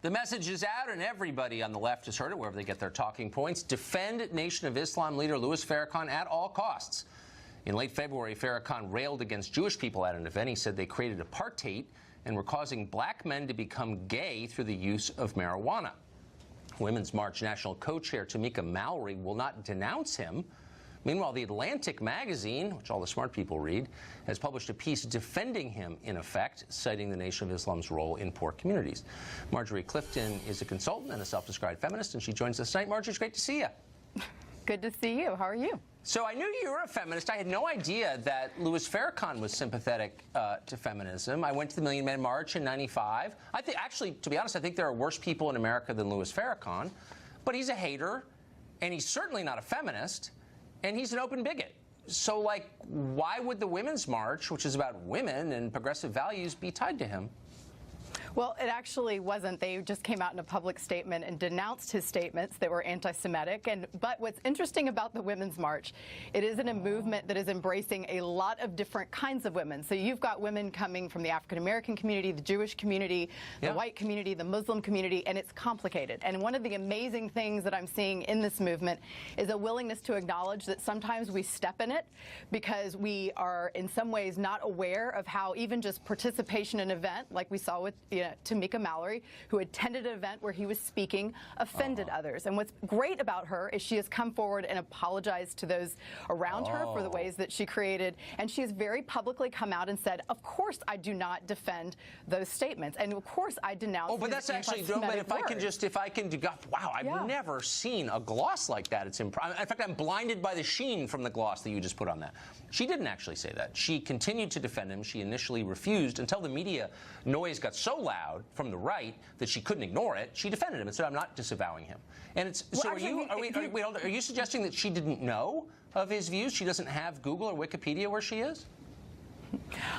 The message is out, and everybody on the left has heard it wherever they get their talking points. Defend Nation of Islam leader Louis Farrakhan at all costs. In late February, Farrakhan railed against Jewish people at an event. He said they created apartheid and were causing black men to become gay through the use of marijuana. Women's March national co-chair Tamika Mallory will not denounce him. Meanwhile, The Atlantic magazine, which all the smart people read, has published a piece defending him, in effect, citing the Nation of Islam's role in poor communities. Marjorie Clifton is a consultant and a self-described feminist, and she joins us tonight. Marjorie, it's great to see you. Good to see you. How are you? So I knew you were a feminist. I had no idea that Louis Farrakhan was sympathetic to feminism. I went to the Million Man March in '95. I think, actually, to be honest, I think there are worse people in America than Louis Farrakhan. But he's a hater, and he's certainly not a feminist. And he's an open bigot. So, like, why would the Women's March, which is about women and progressive values, be tied to him? Well, it actually wasn't. They just came out in a public statement and denounced his statements that were anti-Semitic. But what's interesting about the Women's March, it is in a movement that is embracing a lot of different kinds of women. So you've got women coming from the African-American community, the Jewish community, the white community, the Muslim community, and it's complicated. And one of the amazing things that I'm seeing in this movement is a willingness to acknowledge that sometimes we step in it because we are in some ways not aware of how even just participation in an event, like we saw with Tamika Mallory, who attended an event where he was speaking, offended others. And what's great about her is she has come forward and apologized to those around her for the ways that she created. And she has very publicly come out and said, of course I do not defend those statements. And of course I denounce but that's actually, but if I can do, wow, I've never seen a gloss like that. It's in fact, I'm blinded by the sheen from the gloss that you just put on that. She didn't actually say that. She continued to defend him. She initially refused until the media noise got so loud from the right that she couldn't ignore it. She defended him and said, I'm not disavowing him. And it's so are you suggesting that she didn't know of his views? She doesn't have Google or Wikipedia where she is?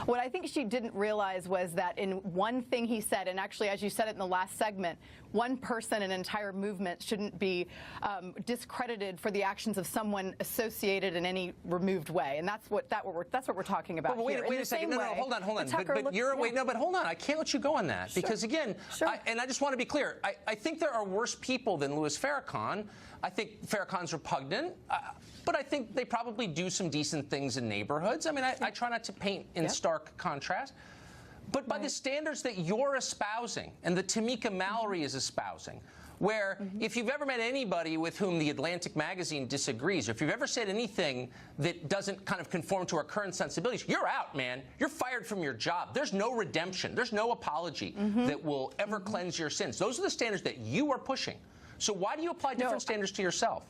What I think she didn't realize was that in one thing he said, and actually, as you said it in the last segment, one person, an entire movement shouldn't be discredited for the actions of someone associated in any removed way, and that's what we're talking about. But wait a second. No, hold on. But hold on. I can't let you go on that because again, I just want to be clear. I think there are worse people than Louis Farrakhan. I think Farrakhan's repugnant, but I think they probably do some decent things in neighborhoods. I mean, I try not to paint in stark contrast. But by the standards that you're espousing and that Tamika Mallory is espousing, where if you've ever met anybody with whom the Atlantic magazine disagrees, or if you've ever said anything that doesn't kind of conform to our current sensibilities, you're out, man. You're fired from your job. There's no redemption. There's no apology that will ever cleanse your sins. Those are the standards that you are pushing. So why do you apply different standards to yourself?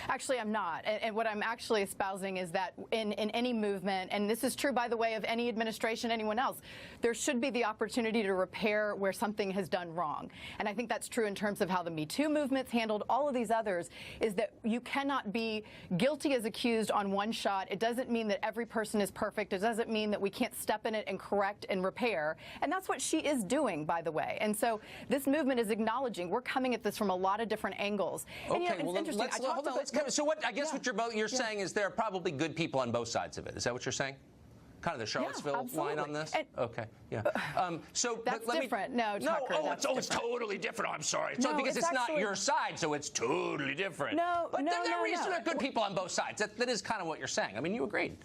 Actually, I'm not. And what I'm actually espousing is that in any movement, and this is true, by the way, of any administration, anyone else, there should be the opportunity to repair where something has done wrong. And I think that's true in terms of how the Me Too movement's handled all of these others, is that you cannot be guilty as accused on one shot. It doesn't mean that every person is perfect. It doesn't mean that we can't step in it and correct and repair. And that's what she is doing, by the way. And so this movement is acknowledging we're coming at this from a lot of different angles. Okay, and, well, so what I guess what you're saying is there are probably good people on both sides of it. Is that what you're saying? Kind of the Charlottesville line on this? Okay, yeah. So that's different. It's totally different. Oh, I'm sorry. Because it's not your side, so it's totally different. There are good people on both sides. That is kind of what you're saying. I mean, you agreed.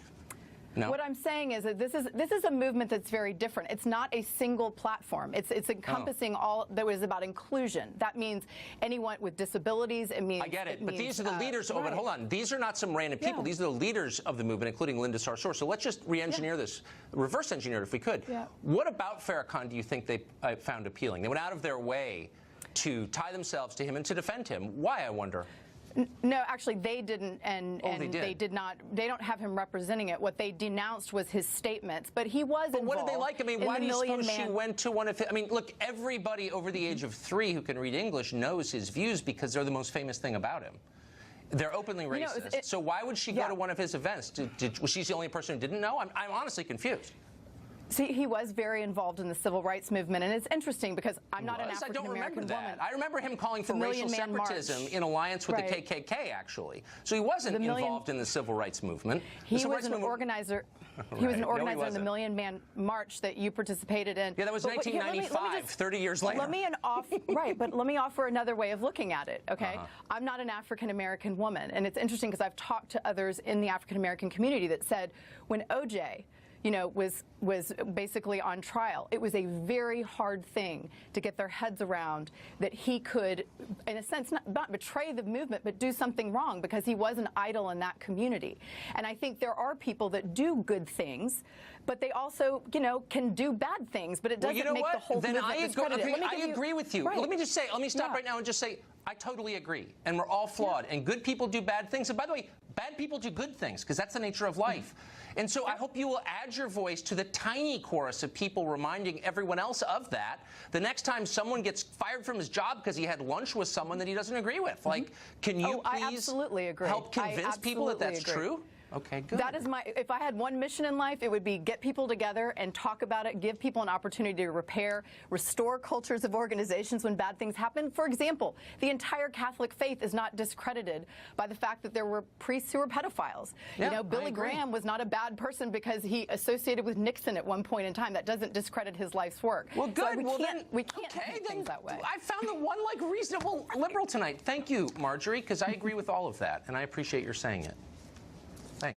No. What I'm saying is that this is a movement that's very different. It's not a single platform. It's encompassing all that was about inclusion. That means anyone with disabilities. It means I get it. But these are the leaders. But hold on. These are not some random people. These are the leaders of the movement, including Linda Sarsour. So let's just re-engineer this, reverse engineer it if we could. What about Farrakhan do you think they found appealing? They went out of their way to tie themselves to him and to defend him. Why, I wonder? No, actually, they didn't, and they did not. They don't have him representing it. What they denounced was his statements, but he was involved. But what did they like? I mean, why do you suppose she went to one of his? I mean, look, everybody over the age of 3 who can read English knows his views because they're the most famous thing about him. They're openly racist. So why would she go to one of his events? Was she the only person who didn't know? I'm honestly confused. See, he was very involved in the civil rights movement, and it's interesting because I'm not an African-American woman. I remember him calling for racial separatism in alliance with the KKK, actually. So he wasn't involved in the civil rights movement. He was an organizer. He was an organizer in the Million Man March that you participated in. Yeah, that was 1995, 30 years later. But let me offer another way of looking at it, okay? I'm not an African-American woman, and it's interesting because I've talked to others in the African-American community that said when OJ was basically on trial, it was a very hard thing to get their heads around that he could, in a sense, not betray the movement, but do something wrong because he was an idol in that community. And I think there are people that do good things, but they also, can do bad things, but it doesn't make the whole movement discredited. I agree with you. Right. Let me stop right now and just say, I totally agree. And we're all flawed. And good people do bad things. And by the way, bad people do good things because that's the nature of life. And so I hope you will add your voice to the tiny chorus of people reminding everyone else of that the next time someone gets fired from his job because he had lunch with someone that he doesn't agree with. Like, can you please help convince people that that's true? Okay, good. That is if I had one mission in life, it would be get people together and talk about it, give people an opportunity to repair, restore cultures of organizations when bad things happen. For example, the entire Catholic faith is not discredited by the fact that there were priests who were pedophiles. Yeah, Billy Graham was not a bad person because he associated with Nixon at one point in time. That doesn't discredit his life's work. Well, good. So we can't think things that way. I found the one reasonable liberal tonight. Thank you, Marjorie, because I agree with all of that, and I appreciate your saying it.